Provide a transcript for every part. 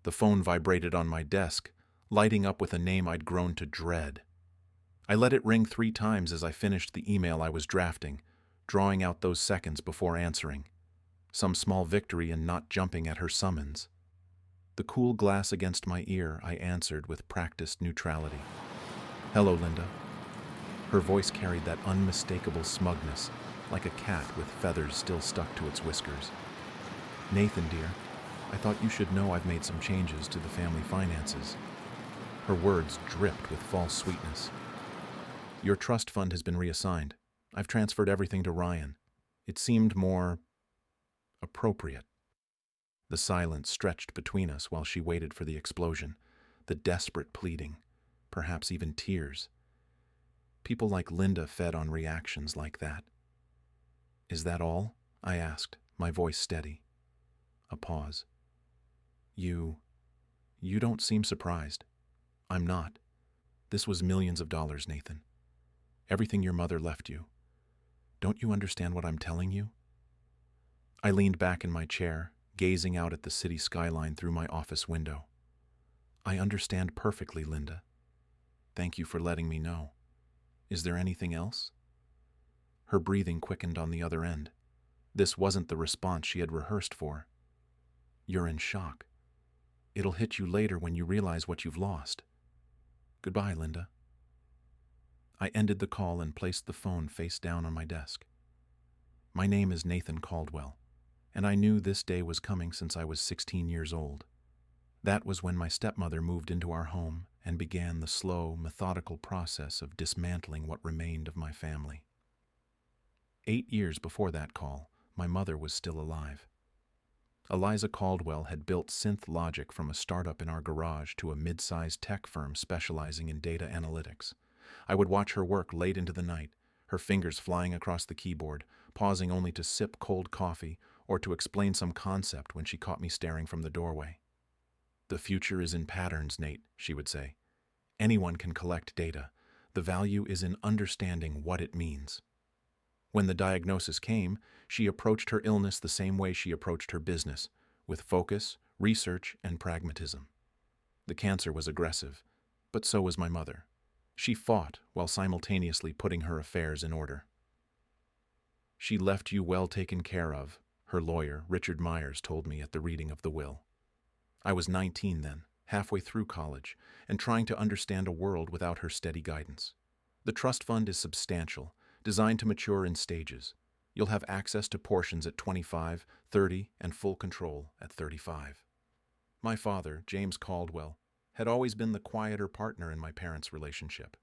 The phone vibrated on my desk, lighting up with a name I'd grown to dread. I let it ring 3 times as I finished the email I was drafting, drawing out those seconds before answering. Some small victory in not jumping at her summons. The cool glass against my ear, I answered with practiced neutrality. "Hello, Linda." Her voice carried that unmistakable smugness, like a cat with feathers still stuck to its whiskers. "Nathan, dear, I thought you should know I've made some changes to the family finances." Her words dripped with false sweetness. "Your trust fund has been reassigned. I've transferred everything to Ryan. It seemed more appropriate." The silence stretched between us while she waited for the explosion, the desperate pleading, perhaps even tears. People like Linda fed on reactions like that. "Is that all?" I asked, my voice steady. A pause. You don't seem surprised." "I'm not. This was millions of dollars, Nathan. Everything your mother left you. Don't you understand what I'm telling you?" I leaned back in my chair, gazing out at the city skyline through my office window. "I understand perfectly, Linda. Thank you for letting me know. Is there anything else?" Her breathing quickened on the other end. This wasn't the response she had rehearsed for. "You're in shock. It'll hit you later when you realize what you've lost. Goodbye, Linda." I ended the call and placed the phone face down on my desk. My name is Nathan Caldwell, and I knew this day was coming since I was 16 years old. That was when my stepmother moved into our home and began the slow, methodical process of dismantling what remained of my family. 8 years before that call, my mother was still alive. Eliza Caldwell had built synth logic from a startup in our garage to a mid-sized tech firm specializing in data analytics. I would watch her work late into the night, her fingers flying across the keyboard, pausing only to sip cold coffee or to explain some concept when she caught me staring from the doorway. "The future is in patterns, Nate," she would say. "Anyone can collect data. The value is in understanding what it means." When the diagnosis came, she approached her illness the same way she approached her business, with focus, research, and pragmatism. The cancer was aggressive, but so was my mother. She fought while simultaneously putting her affairs in order. "She left you well taken care of," her lawyer, Richard Myers, told me at the reading of the will. I was 19 then, halfway through college, and trying to understand a world without her steady guidance. The trust fund is substantial, designed to mature in stages. You'll have access to portions at 25, 30, and full control at 35. My father, James Caldwell, had always been the quieter partner in my parents' relationship.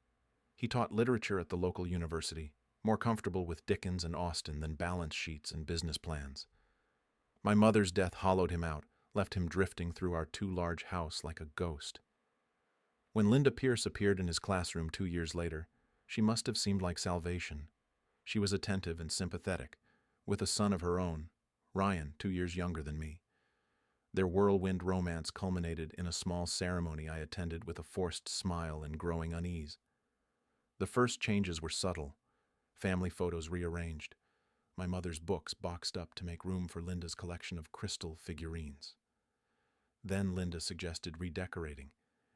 He taught literature at the local university, more comfortable with Dickens and Austen than balance sheets and business plans. My mother's death hollowed him out, left him drifting through our too-large house like a ghost. When Linda Pierce appeared in his classroom 2 years later, she must have seemed like salvation. She was attentive and sympathetic, with a son of her own, Ryan, 2 years younger than me. Their whirlwind romance culminated in a small ceremony I attended with a forced smile and growing unease. The first changes were subtle. Family photos rearranged, my mother's books boxed up to make room for Linda's collection of crystal figurines. Then Linda suggested redecorating,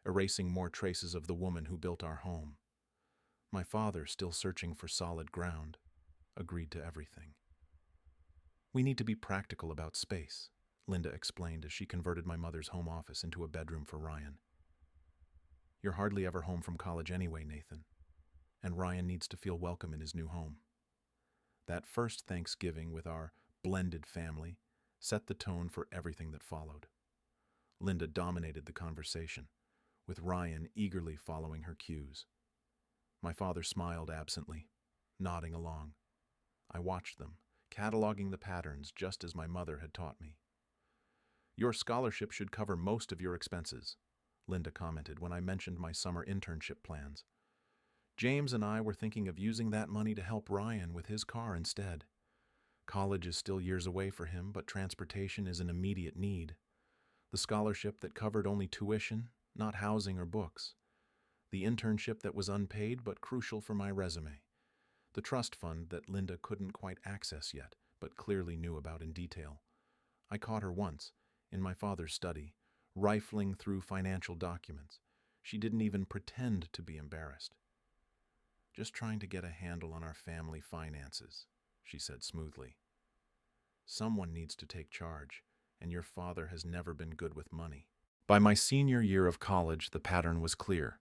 erasing more traces of the woman who built our home. My father, still searching for solid ground, agreed to everything. "We need to be practical about space," Linda explained as she converted my mother's home office into a bedroom for Ryan. "You're hardly ever home from college anyway, Nathan, and Ryan needs to feel welcome in his new home." That first Thanksgiving with our blended family set the tone for everything that followed. Linda dominated the conversation, with Ryan eagerly following her cues. My father smiled absently, nodding along. I watched them, cataloging the patterns just as my mother had taught me. "Your scholarship should cover most of your expenses," Linda commented when I mentioned my summer internship plans. "James and I were thinking of using that money to help Ryan with his car instead. College is still years away for him, but transportation is an immediate need. The scholarship that covered only tuition, not housing or books. The internship that was unpaid but crucial for my resume. The trust fund that Linda couldn't quite access yet, but clearly knew about in detail. I caught her once, in my father's study, rifling through financial documents. She didn't even pretend to be embarrassed. "Just trying to get a handle on our family finances," she said smoothly. "Someone needs to take charge, and your father has never been good with money." By my senior year of college, the pattern was clear.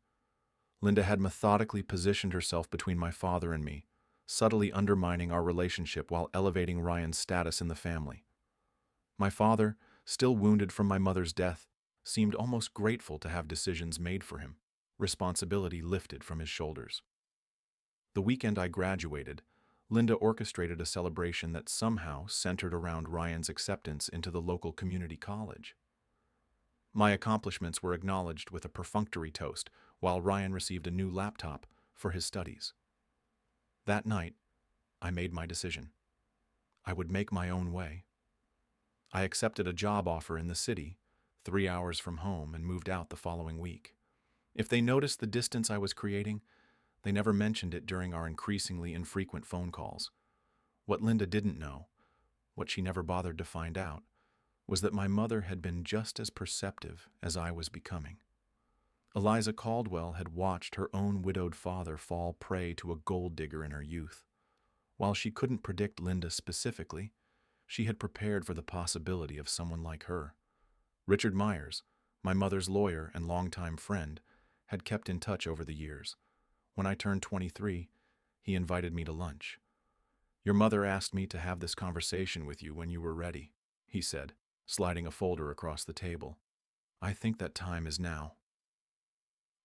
Linda had methodically positioned herself between my father and me, subtly undermining our relationship while elevating Ryan's status in the family. My father, still wounded from my mother's death, seemed almost grateful to have decisions made for him, responsibility lifted from his shoulders. The weekend I graduated, Linda orchestrated a celebration that somehow centered around Ryan's acceptance into the local community college. My accomplishments were acknowledged with a perfunctory toast, while Ryan received a new laptop for his studies. That night, I made my decision. I would make my own way. I accepted a job offer in the city, 3 hours from home, and moved out the following week. If they noticed the distance I was creating, they never mentioned it during our increasingly infrequent phone calls. What Linda didn't know, what she never bothered to find out, was that my mother had been just as perceptive as I was becoming. Eliza Caldwell had watched her own widowed father fall prey to a gold digger in her youth. While she couldn't predict Linda specifically, she had prepared for the possibility of someone like her. Richard Myers, my mother's lawyer and longtime friend, had kept in touch over the years. When I turned 23, he invited me to lunch. "Your mother asked me to have this conversation with you when you were ready," he said, sliding a folder across the table. "I think that time is now."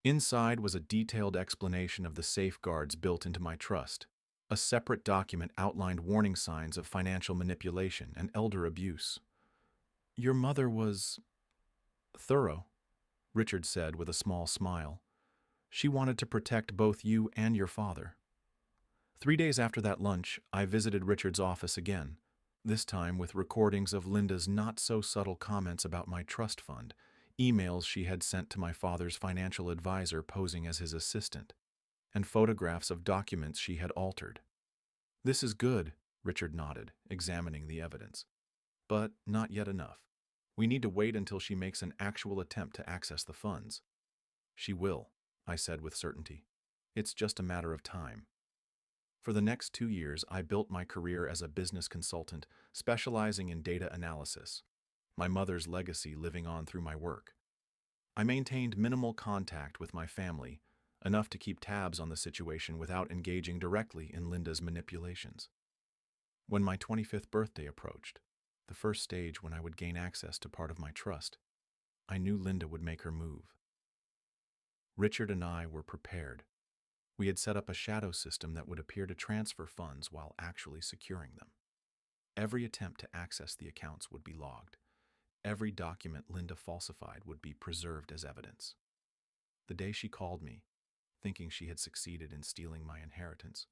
Inside was a detailed explanation of the safeguards built into my trust. A separate document outlined warning signs of financial manipulation and elder abuse. "Your mother was thorough," Richard said with a small smile. "She wanted to protect both you and your father." 3 days after that lunch, I visited Richard's office again, this time with recordings of Linda's not-so-subtle comments about my trust fund, emails she had sent to my father's financial advisor posing as his assistant, and photographs of documents she had altered. "This is good," Richard nodded, examining the evidence. "But not yet enough. We need to wait until she makes an actual attempt to access the funds." "She will," I said with certainty. "It's just a matter of time." For the next 2 years, I built my career as a business consultant, specializing in data analysis, my mother's legacy living on through my work. I maintained minimal contact with my family, enough to keep tabs on the situation without engaging directly in Linda's manipulations. When my 25th birthday approached, the first stage when I would gain access to part of my trust, I knew Linda would make her move. Richard and I were prepared. We had set up a shadow system that would appear to transfer funds while actually securing them. Every attempt to access the accounts would be logged. Every document Linda falsified would be preserved as evidence. The day she called me, thinking she had succeeded in stealing my inheritance,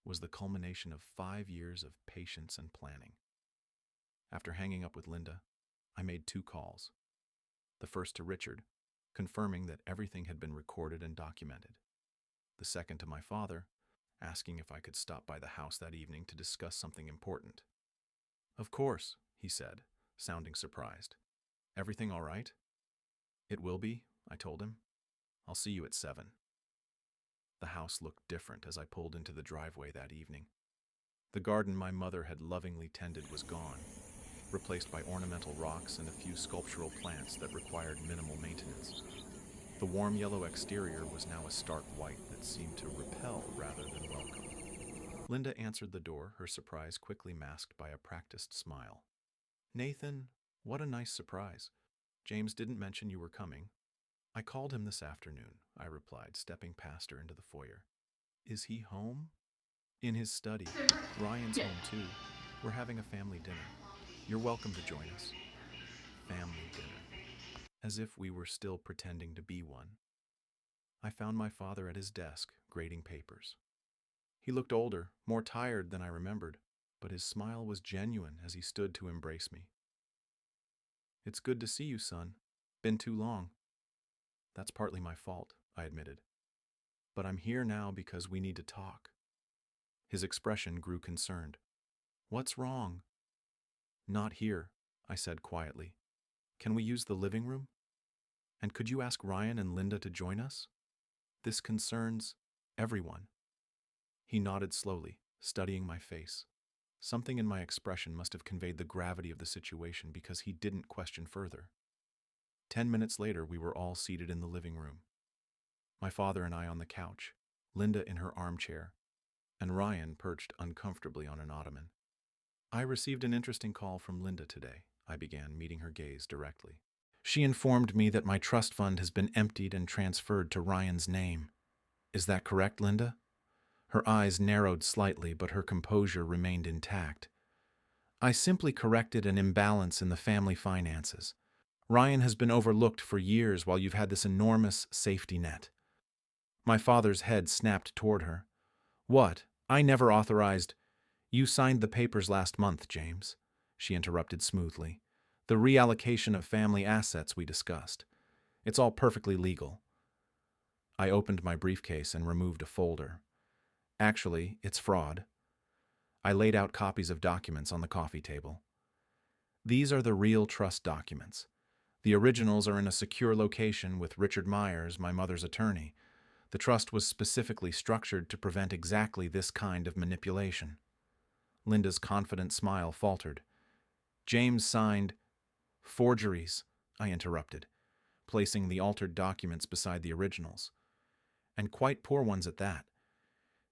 was the culmination of 5 years of patience and planning. After hanging up with Linda, I made 2 calls. The first to Richard, confirming that everything had been recorded and documented. The second to my father, asking if I could stop by the house that evening to discuss something important. "Of course," he said, sounding surprised. "Everything all right?" "It will be," I told him. "I'll see you at 7. The house looked different as I pulled into the driveway that evening. The garden my mother had lovingly tended was gone, replaced by ornamental rocks and a few sculptural plants that required minimal maintenance. The warm yellow exterior was now a stark white that seemed to repel rather than welcome. Linda answered the door, her surprise quickly masked by a practiced smile. "Nathan, what a nice surprise. James didn't mention you were coming." "I called him this afternoon," I replied, stepping past her into the foyer. "Is he home?" "In his study. Ryan's home too. We're having a family dinner. You're welcome to join us." Family dinner. As if we were still pretending to be one. I found my father at his desk, grading papers. He looked older, more tired than I remembered, but his smile was genuine as he stood to embrace me. "It's good to see you, son. Been too long." "That's partly my fault," I admitted. "But I'm here now because we need to talk." His expression grew concerned. "What's wrong?" "Not here," I said quietly. "Can we use the living room?" And could you ask Ryan and Linda to join us? This concerns everyone. He nodded slowly, studying my face. Something in my expression must have conveyed the gravity of the situation because he didn't question further. 10 minutes later, we were all seated in the living room. My father and I on the couch, Linda in her armchair, and Ryan perched uncomfortably on an ottoman. I received an interesting call from Linda today, I began, meeting her gaze directly. She informed me that my trust fund has been emptied and transferred to Ryan's name. Is that correct, Linda? Her eyes narrowed slightly, but her composure remained intact. I simply corrected an imbalance in the family finances. Ryan has been overlooked for years while you've had this enormous safety net. My father's head snapped toward her. What? I never authorized. You signed the papers last month, James, she interrupted smoothly. The reallocation of family assets we discussed. It's all perfectly legal. I opened my briefcase and removed a folder. Actually, it's fraud. I laid out copies of documents on the coffee table. These are the real trust documents. The originals are in a secure location with Richard Myers, my mother's attorney. The trust was specifically structured to prevent exactly this kind of manipulation. Linda's confident smile faltered. James signed. Forgeries, I interrupted, placing the altered documents beside the originals. And quite poor ones at that.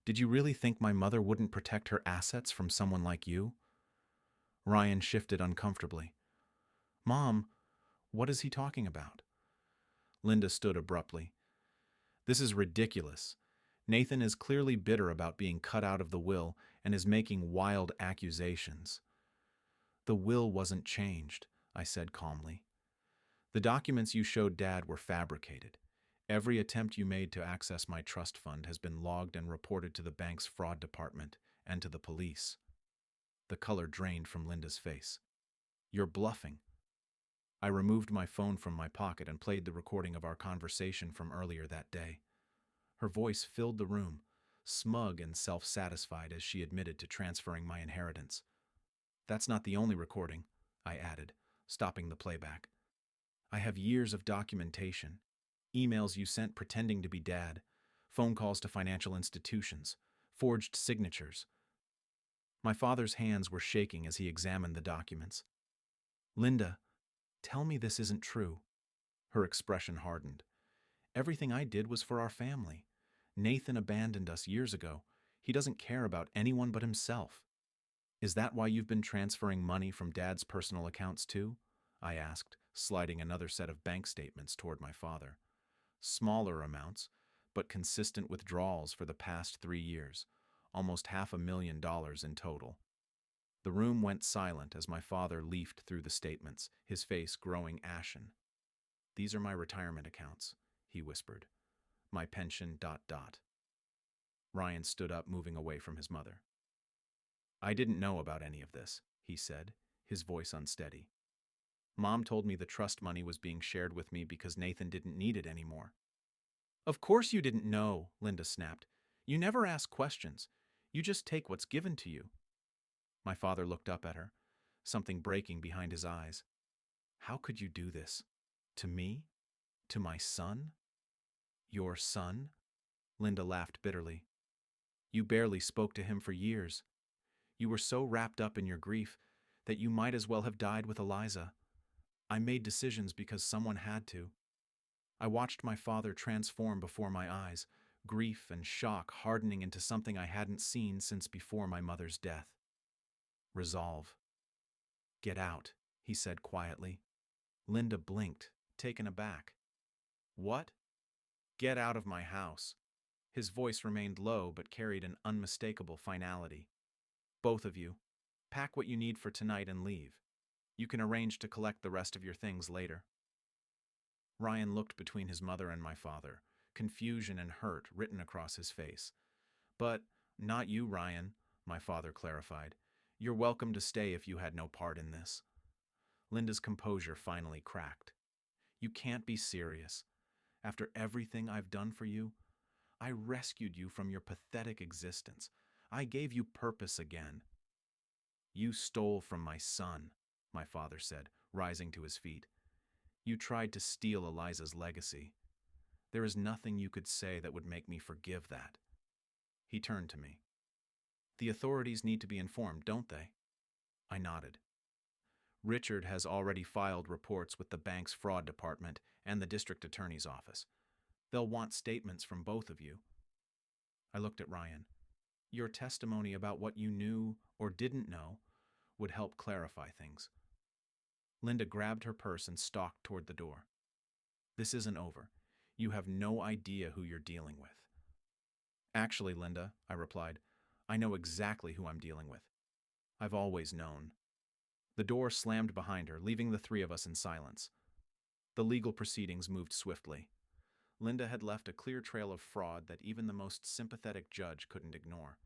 Did you really think my mother wouldn't protect her assets from someone like you? Ryan shifted uncomfortably. Mom, what is he talking about? Linda stood abruptly. This is ridiculous. Nathan is clearly bitter about being cut out of the will and is making wild accusations. The will wasn't changed, I said calmly. The documents you showed Dad were fabricated. Every attempt you made to access my trust fund has been logged and reported to the bank's fraud department and to the police. The color drained from Linda's face. You're bluffing. I removed my phone from my pocket and played the recording of our conversation from earlier that day. Her voice filled the room, smug and self-satisfied as she admitted to transferring my inheritance. That's not the only recording, I added, stopping the playback. I have years of documentation, emails you sent pretending to be Dad, phone calls to financial institutions, forged signatures. My father's hands were shaking as he examined the documents. Linda, tell me this isn't true. Her expression hardened. Everything I did was for our family. Nathan abandoned us years ago. He doesn't care about anyone but himself. Is that why you've been transferring money from Dad's personal accounts too? I asked, sliding another set of bank statements toward my father. Smaller amounts, but consistent withdrawals for the past 3 years, almost $500,000 in total. The room went silent as my father leafed through the statements, his face growing ashen. These are my retirement accounts, he whispered. My pension ... Ryan stood up, moving away from his mother. I didn't know about any of this, he said, his voice unsteady. Mom told me the trust money was being shared with me because Nathan didn't need it anymore. Of course you didn't know, Linda snapped. You never ask questions. You just take what's given to you. My father looked up at her, something breaking behind his eyes. How could you do this? To me? To my son? Your son? Linda laughed bitterly. You barely spoke to him for years. You were so wrapped up in your grief that you might as well have died with Eliza. I made decisions because someone had to. I watched my father transform before my eyes, grief and shock hardening into something I hadn't seen since before my mother's death. Resolve. Get out, he said quietly. Linda blinked, taken aback. What? Get out of my house. His voice remained low but carried an unmistakable finality. Both of you, pack what you need for tonight and leave. You can arrange to collect the rest of your things later. Ryan looked between his mother and my father, confusion and hurt written across his face. But not you, Ryan, my father clarified. You're welcome to stay if you had no part in this. Linda's composure finally cracked. You can't be serious. After everything I've done for you, I rescued you from your pathetic existence. I gave you purpose again. You stole from my son, my father said, rising to his feet. You tried to steal Eliza's legacy. There is nothing you could say that would make me forgive that." He turned to me. "The authorities need to be informed, don't they?" I nodded. "Richard has already filed reports with the bank's fraud department and the district attorney's office. They'll want statements from both of you." I looked at Ryan. "Your testimony about what you knew or didn't know would help clarify things." Linda grabbed her purse and stalked toward the door. "This isn't over. You have no idea who you're dealing with." "Actually, Linda," I replied, "I know exactly who I'm dealing with. I've always known." The door slammed behind her, leaving the three of us in silence. The legal proceedings moved swiftly. Linda had left a clear trail of fraud that even the most sympathetic judge couldn't ignore.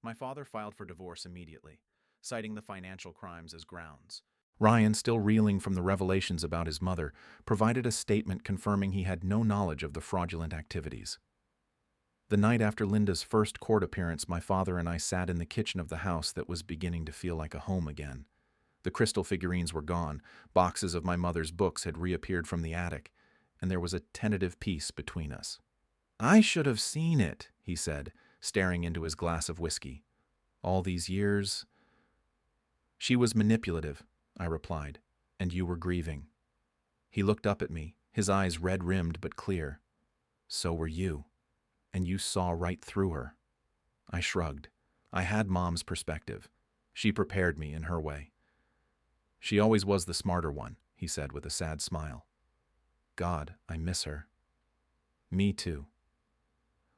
My father filed for divorce immediately, citing the financial crimes as grounds. Ryan, still reeling from the revelations about his mother, provided a statement confirming he had no knowledge of the fraudulent activities. The night after Linda's first court appearance, my father and I sat in the kitchen of the house that was beginning to feel like a home again. The crystal figurines were gone, boxes of my mother's books had reappeared from the attic, and there was a tentative peace between us. "I should have seen it," he said, staring into his glass of whiskey. "All these years—" "She was manipulative," I replied, "and you were grieving." He looked up at me, his eyes red-rimmed but clear. "So were you, and you saw right through her." I shrugged. I had Mom's perspective. She prepared me in her way. "She always was the smarter one," he said with a sad smile. "God, I miss her." "Me too."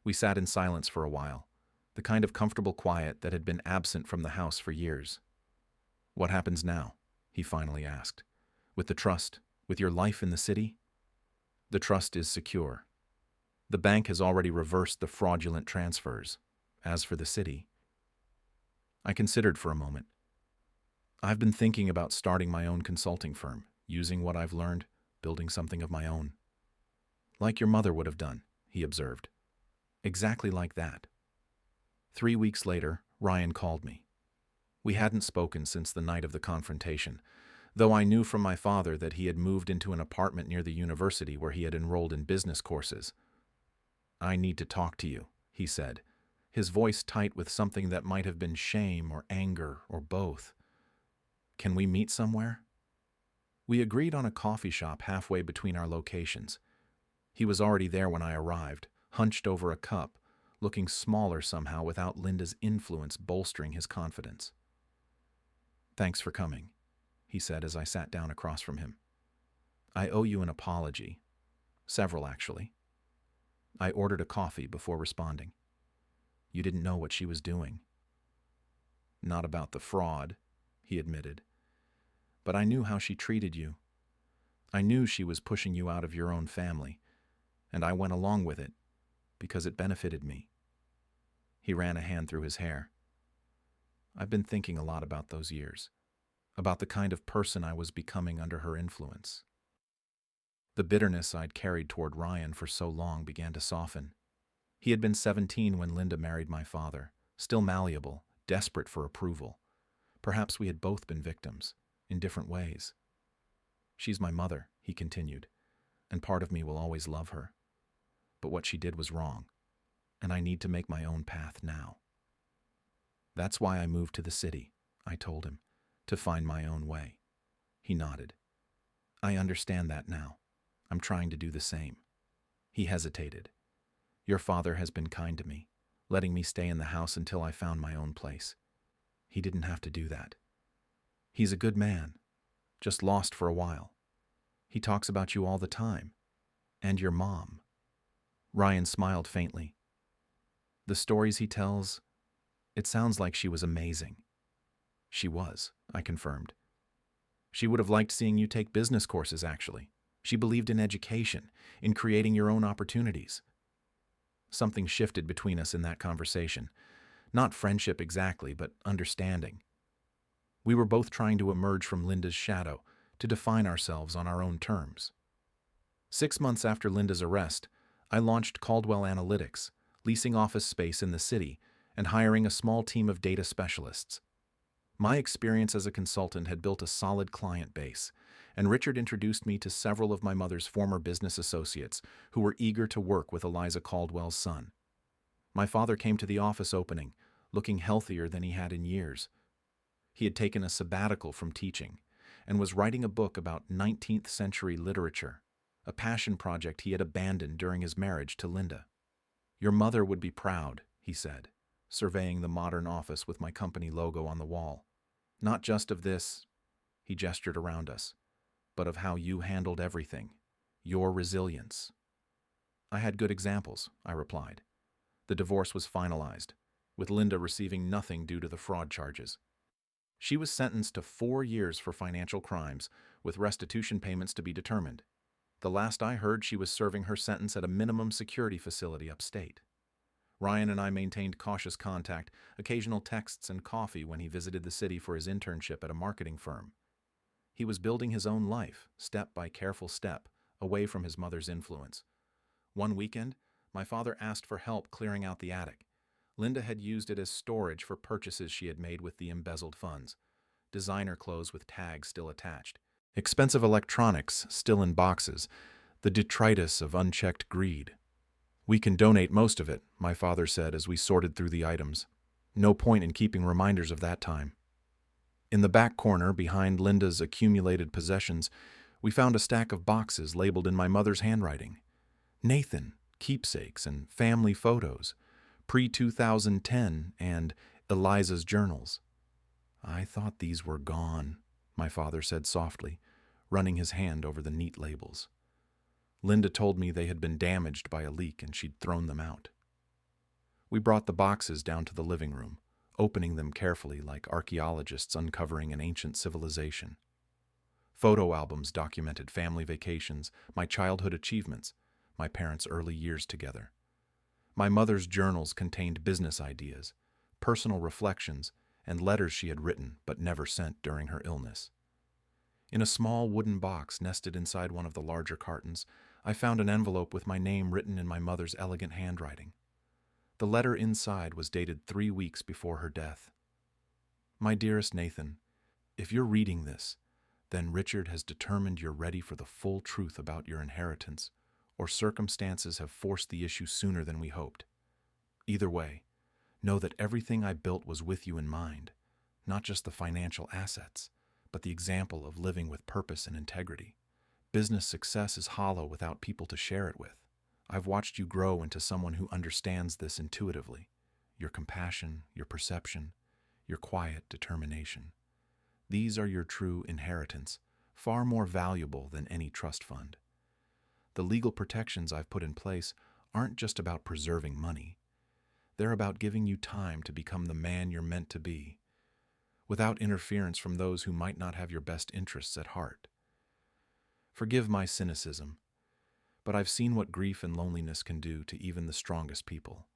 We sat in silence for a while, the kind of comfortable quiet that had been absent from the house for years. "What happens now?" he finally asked. "With the trust, with your life in the city?" "The trust is secure. The bank has already reversed the fraudulent transfers. As for the city—" I considered for a moment. "I've been thinking about starting my own consulting firm, using what I've learned, building something of my own." "Like your mother would have done," he observed. "Exactly like that." 3 weeks later, Ryan called me. We hadn't spoken since the night of the confrontation, though I knew from my father that he had moved into an apartment near the university where he had enrolled in business courses. "I need to talk to you," he said, his voice tight with something that might have been shame or anger or both. "Can we meet somewhere?" We agreed on a coffee shop halfway between our locations. He was already there when I arrived, hunched over a cup, looking smaller somehow without Linda's influence bolstering his confidence. "Thanks for coming," he said as I sat down across from him. "I owe you an apology. Several, actually." I ordered a coffee before responding. "You didn't know what she was doing." "Not about the fraud," he admitted. "But I knew how she treated you. I knew she was pushing you out of your own family, and I went along with it because it benefited me." He ran a hand through his hair. "I've been thinking a lot about those years, about the kind of person I was becoming under her influence." The bitterness I'd carried toward Ryan for so long began to soften. He had been 17 when Linda married my father, still malleable, desperate for approval. Perhaps we had both been victims, in different ways. "She's my mother," he continued, "and part of me will always love her. But what she did was wrong, and I need to make my own path now. That's why I moved to the city," I told him, "to find my own way." He nodded. "I understand that now. I'm trying to do the same." He hesitated. "Your father has been kind to me, letting me stay in the house until I found my own place. He didn't have to do that. He's a good man, just lost for a while. He talks about you all the time, and your mom." Ryan smiled faintly. "The stories he tells, it sounds like she was amazing." "She was," I confirmed. "She would have liked seeing you take business courses, actually. She believed in education, in creating your own opportunities." Something shifted between us in that conversation. Not friendship exactly, but understanding. We were both trying to emerge from Linda's shadow, to define ourselves on our own terms. 6 months after Linda's arrest, I launched Caldwell Analytics, leasing office space in the city and hiring a small team of data specialists. My experience as a consultant had built a solid client base, and Richard introduced me to several of my mother's former business associates who were eager to work with Eliza Caldwell's son. My father came to the office opening, looking healthier than he had in years. He had taken a sabbatical from teaching and was writing a book about 19th century literature, a passion project he had abandoned during his marriage to Linda. "Your mother would be proud," he said, surveying the modern office with my company logo on the wall. "Not just of this," he gestured around us, "but of how you handled everything. Your resilience." "I had good examples," I replied. The divorce was finalized, with Linda receiving nothing due to the fraud charges. She was sentenced to 4 years for financial crimes, with restitution payments to be determined. The last I heard, she was serving her sentence at a minimum security facility upstate. Ryan and I maintained cautious contact, occasional texts and coffee when he visited the city for his internship at a marketing firm. He was building his own life, step by careful step, away from his mother's influence. One weekend, my father asked for help clearing out the attic. Linda had used it as storage for purchases she had made with the embezzled funds. Designer clothes with tags still attached. Expensive electronics still in boxes. The detritus of unchecked greed. "We can donate most of it," my father said as we sorted through the items. "No point in keeping reminders of that time." In the back corner, behind Linda's accumulated possessions, we found a stack of boxes labeled in my mother's handwriting. Nathan, keepsakes, and family photos, pre-2010, and Eliza's journals. "I thought these were gone," my father said softly, running his hand over the neat labels. "Linda told me they had been damaged by a leak and she'd thrown them out." We brought the boxes down to the living room, opening them carefully like archaeologists uncovering an ancient civilization. Photo albums documented family vacations, my childhood achievements, my parents' early years together. My mother's journals contained business ideas, personal reflections, and letters she had written but never sent during her illness. In a small wooden box nested inside one of the larger cartons, I found an envelope with my name written in my mother's elegant handwriting. The letter inside was dated 3 weeks before her death. "My dearest Nathan, if you're reading this, then Richard has determined you're ready for the full truth about your inheritance, or circumstances have forced the issue sooner than we hoped. Either way, know that everything I built was with you in mind, not just the financial assets, but the example of living with purpose and integrity. Business success is hollow without people to share it with. I've watched you grow into someone who understands this intuitively. Your compassion, your perception, your quiet determination. These are your true inheritance, far more valuable than any trust fund. The legal protections I've put in place aren't just about preserving money. They're about giving you time to become the man you're meant to be, without interference from those who might not have your best interests at heart. Forgive my cynicism, but I've seen what grief and loneliness can do to even the strongest people,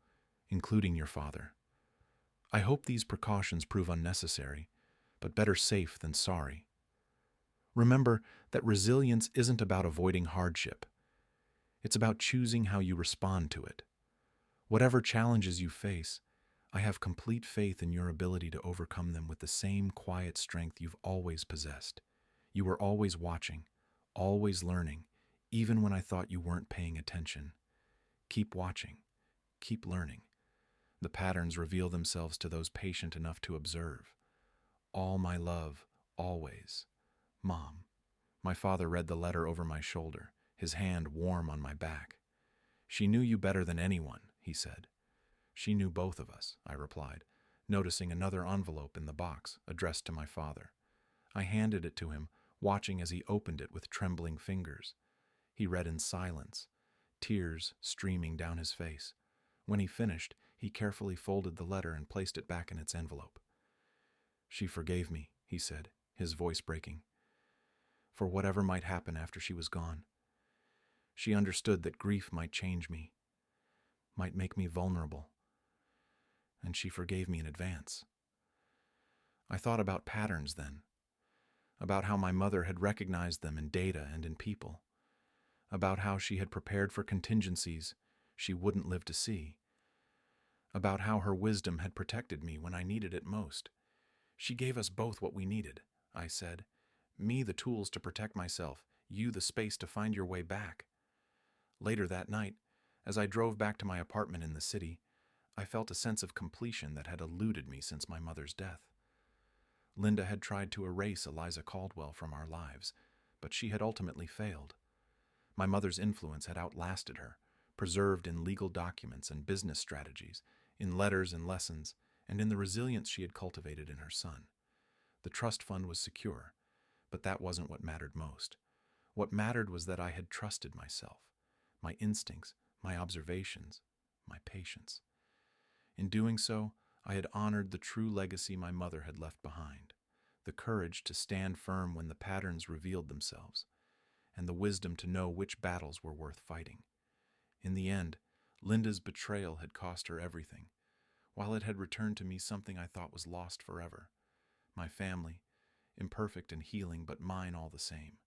including your father. I hope these precautions prove unnecessary, but better safe than sorry. Remember that resilience isn't about avoiding hardship. It's about choosing how you respond to it. Whatever challenges you face, I have complete faith in your ability to overcome them with the same quiet strength you've always possessed. You were always watching, always learning, even when I thought you weren't paying attention. Keep watching, keep learning. The patterns reveal themselves to those patient enough to observe. All my love, always. Mom. My father read the letter over my shoulder, his hand warm on my back. "She knew you better than anyone," he said. "She knew both of us," I replied, noticing another envelope in the box, addressed to my father. I handed it to him, watching as he opened it with trembling fingers. He read in silence, tears streaming down his face. When he finished, he carefully folded the letter and placed it back in its envelope. "She forgave me," he said, his voice breaking, "for whatever might happen after she was gone. She understood that grief might change me, might make me vulnerable, and she forgave me in advance." I thought about patterns then, about how my mother had recognized them in data and in people, about how she had prepared for contingencies she wouldn't live to see, about how her wisdom had protected me when I needed it most. She gave us both what we needed, I said. Me the tools to protect myself, you the space to find your way back. Later that night, as I drove back to my apartment in the city, I felt a sense of completion that had eluded me since my mother's death. Linda had tried to erase Eliza Caldwell from our lives, but she had ultimately failed. My mother's influence had outlasted her, preserved in legal documents and business strategies, in letters and lessons, and in the resilience she had cultivated in her son. The trust fund was secure, but that wasn't what mattered most. What mattered was that I had trusted myself, my instincts, my observations, my patience. In doing so, I had honored the true legacy my mother had left behind, the courage to stand firm when the patterns revealed themselves, and the wisdom to know which battles were worth fighting. In the end, Linda's betrayal had cost her everything, while it had returned to me something I thought was lost forever. My family, imperfect and healing, but mine all the same.